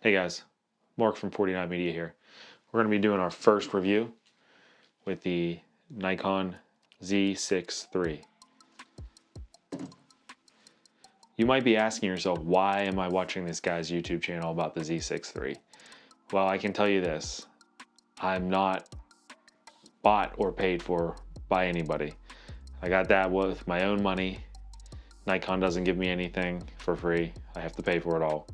Hey guys, Mark from 49 Media here. We're going to be doing our first review with the Nikon Z6 III. You might be asking yourself, why am I watching this guy's YouTube channel about the Z6 III? Well, I can tell you this. I'm not bought or paid for by anybody. I got that with my own money. Nikon doesn't give me anything for free. I have to pay for it all.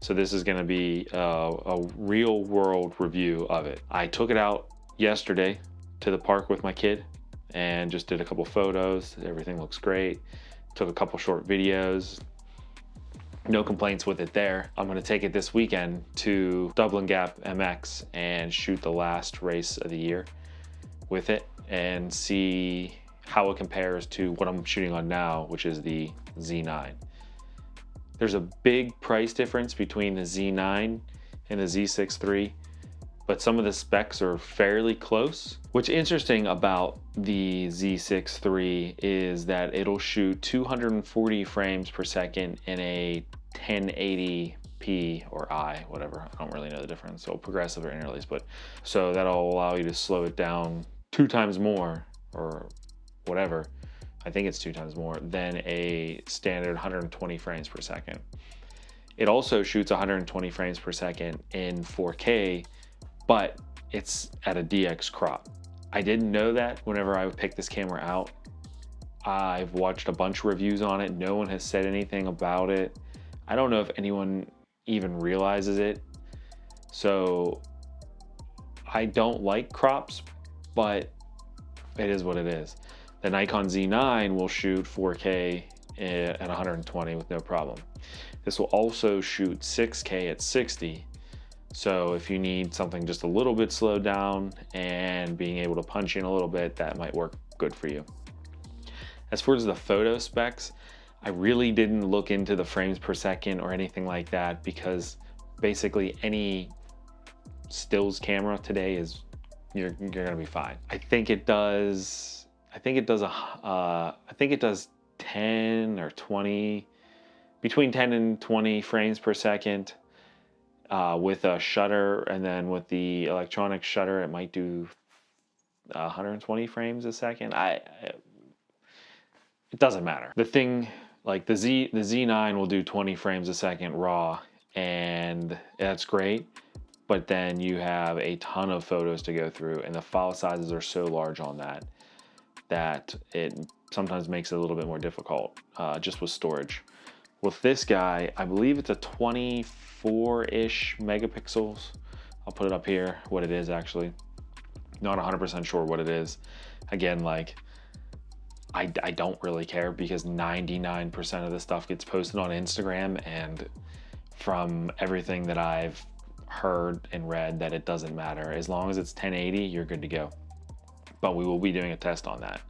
So this is going to be a real world review of it. I took it out yesterday to the park with my kid and just did a couple photos. Everything looks great. Took a couple short videos. No complaints with it there. I'm going to take it this weekend to Dublin Gap MX and shoot the last race of the year with it and see how it compares to what I'm shooting on now, which is the Z9. There's a big price difference between the Z9 and the Z6 III, but some of the specs are fairly close. What's interesting about the Z6 III is that it'll shoot 240 frames per second in a 1080p or I, whatever. I don't really know the difference. So progressive or interlace, but so that'll allow you to slow it down 2 times more or whatever. I think it's 2 times more than a standard 120 frames per second. It also shoots 120 frames per second in 4K, but it's at a DX crop. I didn't know that whenever I picked this camera out. I've watched a bunch of reviews on it. No one has said anything about it. I don't know if anyone even realizes it. So I don't like crops, but it is what it is. The Nikon Z9 will shoot 4K at 120 with no problem. This will also shoot 6K at 60. So if you need something just a little bit slowed down and being able to punch in a little bit, that might work good for you. As far as the photo specs, I really didn't look into the frames per second or anything like that because basically any stills camera today is, you're gonna be fine. I think it does 10 or 20, between 10 and 20 frames per second with a shutter, and then with the electronic shutter, it might do 120 frames a second. It doesn't matter. The thing, like the Z9 will do 20 frames a second raw, and that's great. But then you have a ton of photos to go through, and the file sizes are so large on that it sometimes makes it a little bit more difficult just with storage. With this guy, I believe it's a 24-ish megapixels. I'll put it up here, what it is actually. Not 100% sure what it is. Again, like, I don't really care because 99% of the stuff gets posted on Instagram, and from everything that I've heard and read, that it doesn't matter. As long as it's 1080, you're good to go. But we will be doing a test on that.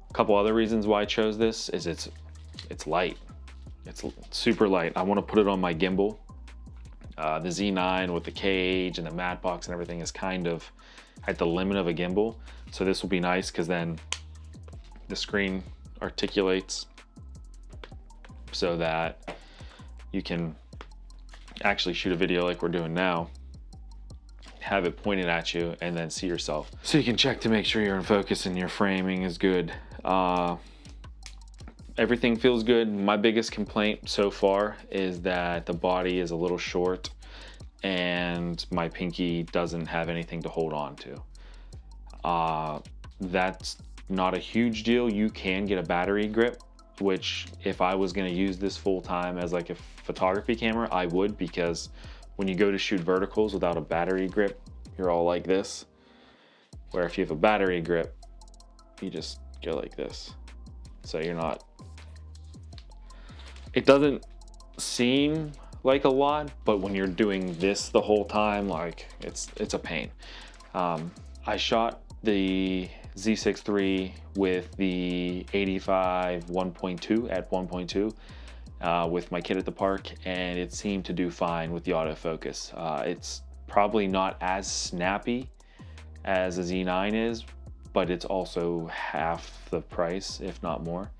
A couple other reasons why I chose this is it's light. It's super light. I want to put it on my gimbal. The Z9 with the cage and the matte box and everything is kind of at the limit of a gimbal. So this will be nice because then the screen articulates so that you can actually shoot a video like we're doing now, have it pointed at you, and then see yourself. So you can check to make sure you're in focus and your framing is good. Everything feels good. My biggest complaint so far is that the body is a little short and my pinky doesn't have anything to hold on to. That's not a huge deal. You can get a battery grip, which if I was gonna use this full time as like a photography camera, I would, because when you go to shoot verticals without a battery grip, you're all like this. Where if you have a battery grip, you just go like this. So you're not, it doesn't seem like a lot, but when you're doing this the whole time, like it's a pain. I shot the Z6 III with the 85 1.2 at 1.2 with my kid at the park, and it seemed to do fine with the autofocus. It's probably not as snappy as a Z9 is, but it's also half the price, if not more.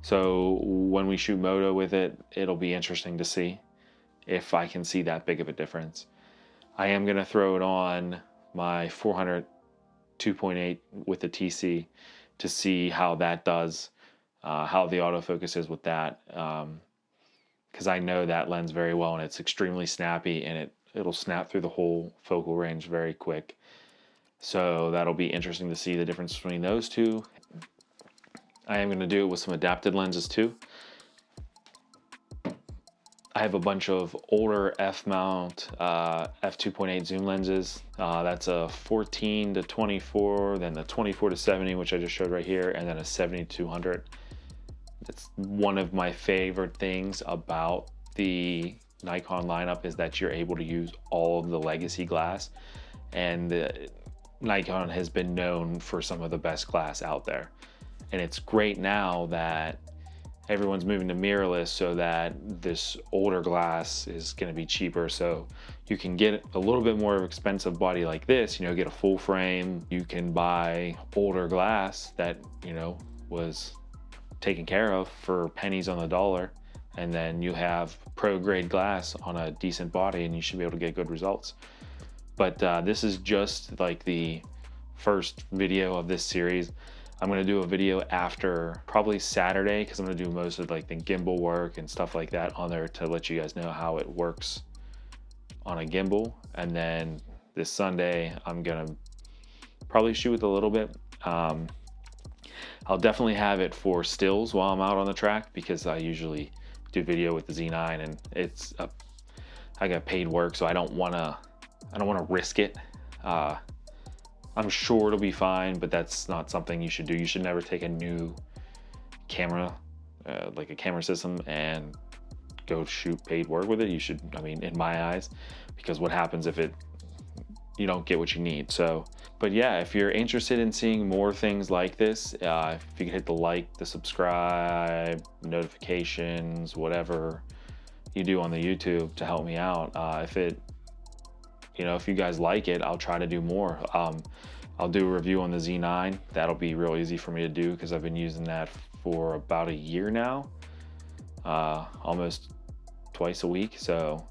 So when we shoot moto with it, it'll be interesting to see. if I can see that big of a difference. I am going to throw it on my 400 2.8 with the TC to see how that does, how the autofocus is with that. Because I know that lens very well, and it's extremely snappy, and it'll snap through the whole focal range very quick. So that'll be interesting to see the difference between those two. I am going to do it with some adapted lenses too. I have a bunch of older f-mount f2.8 zoom lenses. That's a 14 to 24, then the 24 to 70, which I just showed right here, and then a 70 to 200. That's one of my favorite things about the Nikon lineup, is that you're able to use all of the legacy glass, and Nikon has been known for some of the best glass out there. And it's great now that everyone's moving to mirrorless, so that this older glass is going to be cheaper. So you can get a little bit more expensive body like this, get a full frame. You can buy older glass that, was taken care of for pennies on the dollar. And then you have pro grade glass on a decent body, and you should be able to get good results. But this is just like the first video of this series. I'm going to do a video after probably Saturday, because I'm going to do most of like the gimbal work and stuff like that on there to let you guys know how it works on a gimbal. And then this Sunday, I'm going to probably shoot with a little bit. I'll definitely have it for stills while I'm out on the track, because I usually do video with the Z9, and I got paid work, so I don't want to risk it. I'm sure it'll be fine, but that's not something you should do. You should never take a new camera, like a camera system, and go shoot paid work with it. You should, in my eyes, because what happens if you don't get what you need? So, but yeah, if you're interested in seeing more things like this, if you could hit the like, the subscribe, notifications, whatever you do on the YouTube to help me out. If you guys like it, I'll try to do more. I'll do a review on the Z9. That'll be real easy for me to do, because I've been using that for about a year now, almost twice a week. So,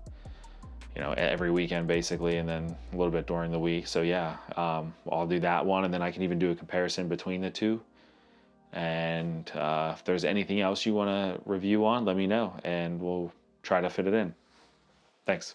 every weekend basically, and then a little bit during the week. So yeah, I'll do that one, and then I can even do a comparison between the two. And if there's anything else you want to review on, let me know, and we'll try to fit it in. Thanks.